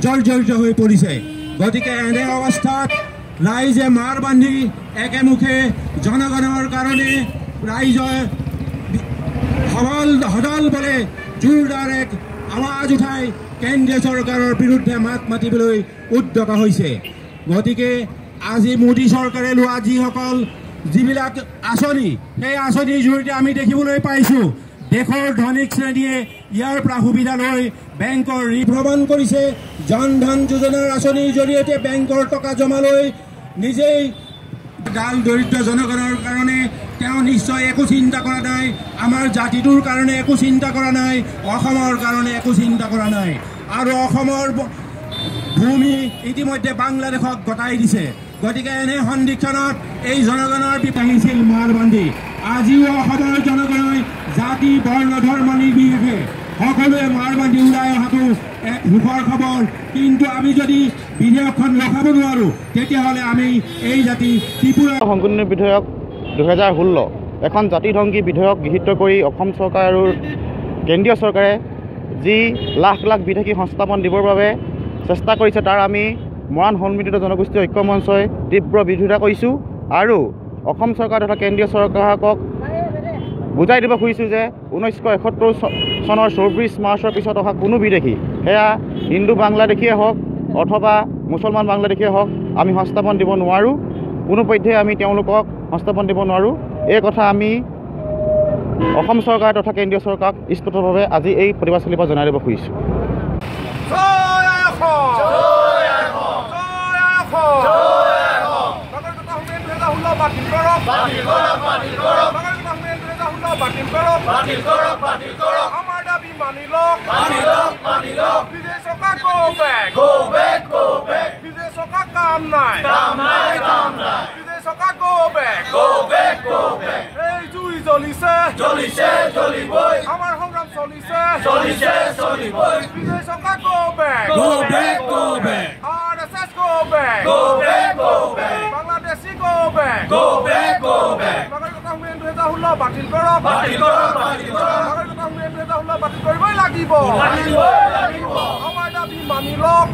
জর্জরিত হয়ে পড়েছে। গতিকে এনে অবস্থাত রাইজে মার বান্ধি একেমুখে জনগণের কারণে রাইজে হদল বলে জোরদার এক আওয়াজ উঠাই কেন্দ্ৰীয় চৰকাৰৰ বিৰুদ্ধে মাত মাতিবলৈ উদ্যত হৈছে। গতিকে আজি মোদী চৰকাৰে লোৱা যিবিলাক আঁচনি, সেই আঁচনিৰ জৰিয়তে আমি দেখিবলৈ পাইছোঁ দেশৰ ধনিক শ্ৰেণীয়ে ইয়াৰ পৰা সুবিধা লৈ বেংকৰ ঋণ কৰিছে। জন ধন যোজনাৰ আঁচনিৰ জৰিয়তে বেংকৰ টকা জমা লৈ নিজেই ডাল দৰিদ্ৰ জনগণৰ কাৰণে তেওঁ নিশ্চয় একো চিন্তা কৰা নাই, আমাৰ জাতিটোৰ কাৰণে একো চিন্তা কৰা নাই, অসমৰ কাৰণে একো চিন্তা কৰা নাই। আৰু অসমৰ ভূমি ইতিমধ্যে বাংলাদেশক গতাই দিছে। গতিকে এনে সন্দিক্ষণত এই জনগণৰ বিপাহিছিল মাৰ বান্ধি আজিও অসমৰ জনগণই জাতি বৰ্ণ ধৰ্ম নিৰ্বিশেষে সকলোৱে মাৰ বান্ধি ওলাই অহাটো এক সুখৰ খবৰ। কিন্তু আমি যদি বিধেয়কখন ৰখাব নোৱাৰোঁ তেতিয়াহ'লে আমি এই জাতি ত্ৰিপুৰা সংশোধনী বিধেয়ক 2016 এখন জাতিধ্বংসী বিধেয়ক গৃহীত কৰি অসম চৰকাৰ আৰু কেন্দ্ৰীয় চৰকাৰে যি লাখ লাখ বিদেশী সংস্থাপন দিবৰ বাবে চেষ্টা কৰিছে তাৰ আমি মৰাণ সন্মিলিত জনগোষ্ঠী ঐক্য মঞ্চই তীব্ৰ বিৰোধিতা কৰিছোঁ। আৰু অসম চৰকাৰ তথা কেন্দ্ৰীয় চৰকাৰক বুজাই দিব খুজিছোঁ যে 1971 চনৰ 24 মাৰ্চৰ পিছত অহা কোনো বিদেশী, সেয়া হিন্দু বাংলাদেশীয়ে হওক অথবা মুছলমান বাংলাদেশীয়ে হওক, আমি সংস্থাপন দিব নোৱাৰোঁ। কোনোপধ্যে আমি তেওঁলোকক সংস্থাপন দিব নোৱাৰোঁ। এই কথা আমি অসম চৰকাৰ তথা কেন্দ্ৰীয় চৰকাৰক স্পষ্টভাৱে আজি এই প্ৰতিবাদস্থলীৰ পৰা জনাই দিব খুজিছোঁ। আমাৰ সংগ্ৰাম চলিছে বিজয় সৰকাৰ go back RSS go back Bangladeshi go back নাগৰিকতা সংবিধান 2016 বাতিল কৰক নাগৰিকতা সংবিধান 2016 বাতিল কৰিবই লাগিব আমাৰ দাবী মানি লওক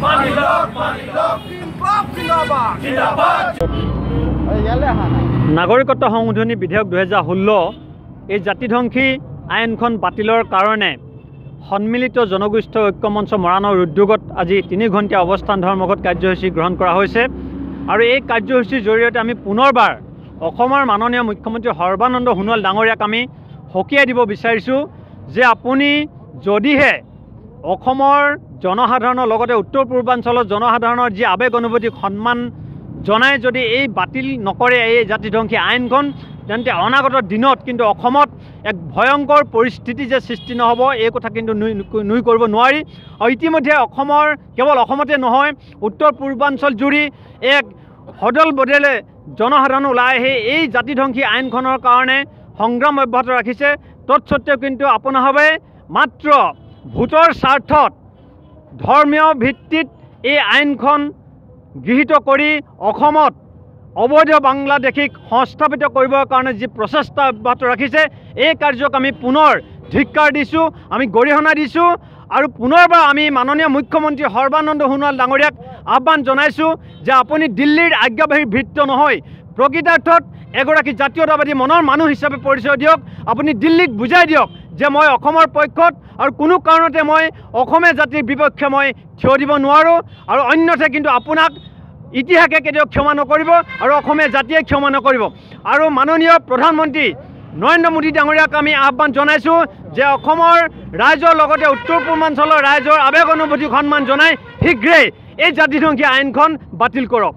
জিন্দাবাদ নাগৰিকত্ব সংশোধনী বিধেয়ক 2016 এই জাতিধ্বংসী আইনখন বাতিলৰ কাৰণে সন্মিলিত জনগোষ্ঠী ঐক্য মঞ্চ মৰাণৰ উদ্যোগত আজি 3 ঘণ্টীয়া অৱস্থান ধৰ্মঘট কাৰ্যসূচী গ্ৰহণ কৰা হৈছে। আৰু এই কাৰ্যসূচীৰ জৰিয়তে আমি পুনৰবাৰ অসমৰ মাননীয় মুখ্যমন্ত্ৰী সৰ্বানন্দ সোণোৱাল ডাঙৰীয়াক আমি সকীয়াই দিব বিচাৰিছোঁ যে আপুনি যদিহে অসমৰ জনসাধাৰণৰ লগতে উত্তৰ পূৰ্বাঞ্চলৰ জনসাধাৰণৰ যি আৱেগ অনুভূতিক সন্মান জনাই যদি এই বাতিল নকৰে এই জাতিধ্বংসী আইনখন, তেন্তে অনাগত দিনত কিন্তু অসমত এক ভয়ংকৰ পৰিস্থিতি যে সৃষ্টি নহ'ব এই কথা কিন্তু নুই কৰিব নোৱাৰি। আৰু ইতিমধ্যে অসমৰ কেৱল অসমতে নহয় উত্তৰ পূৰ্বাঞ্চল জুৰি এক সদল বদলে জনসাধাৰণ ওলাই আহি এই জাতিধ্বংসী আইনখনৰ কাৰণে সংগ্ৰাম অব্যাহত ৰাখিছে। তৎসত্ত্বেও কিন্তু আপোনাভাৱে মাত্ৰ ভোটৰ স্বাৰ্থত ধৰ্মীয় ভিত্তিত এই আইনখন গৃহীত কৰি অসমত অবৈধ বাংলাদেশীক সংস্থাপিত কৰিবৰ কাৰণে যি প্ৰচেষ্টা অব্যাহত ৰাখিছে এই কাৰ্যক আমি পুনৰ ধিক্কাৰ দিছোঁ, আমি গৰিহণা দিছোঁ। আৰু পুনৰবাৰ আমি মাননীয় মুখ্যমন্ত্ৰী সৰ্বানন্দ সোণোৱাল ডাঙৰীয়াক আহ্বান জনাইছোঁ যে আপুনি দিল্লীৰ আজ্ঞাবাহীৰ ভৃত্য নহয়, প্ৰকৃতাৰ্থত এগৰাকী জাতীয়তাবাদী মনৰ মানুহ হিচাপে পৰিচয় দিয়ক। আপুনি দিল্লীক বুজাই দিয়ক যে মই অসমৰ পক্ষত আৰু কোনো কাৰণতে মই অসমীয়া জাতিৰ বিপক্ষে মই থিয় দিব নোৱাৰোঁ। আৰু অন্যথা কিন্তু আপোনাক ইতিহাসে কেতিয়াও ক্ষমা নকৰিব আৰু অসমীয়া জাতিয়ে ক্ষমা নকৰিব। আৰু মাননীয় প্ৰধানমন্ত্ৰী নৰেন্দ্ৰ মোদী ডাঙৰীয়াক আমি আহ্বান জনাইছোঁ যে অসমৰ ৰাইজৰ লগতে উত্তৰ পূৰ্বাঞ্চলৰ ৰাইজৰ আৱেগ অনুভূতিক সন্মান জনাই শীঘ্ৰেই এই জাতিধ্বংসী আইনখন বাতিল কৰক।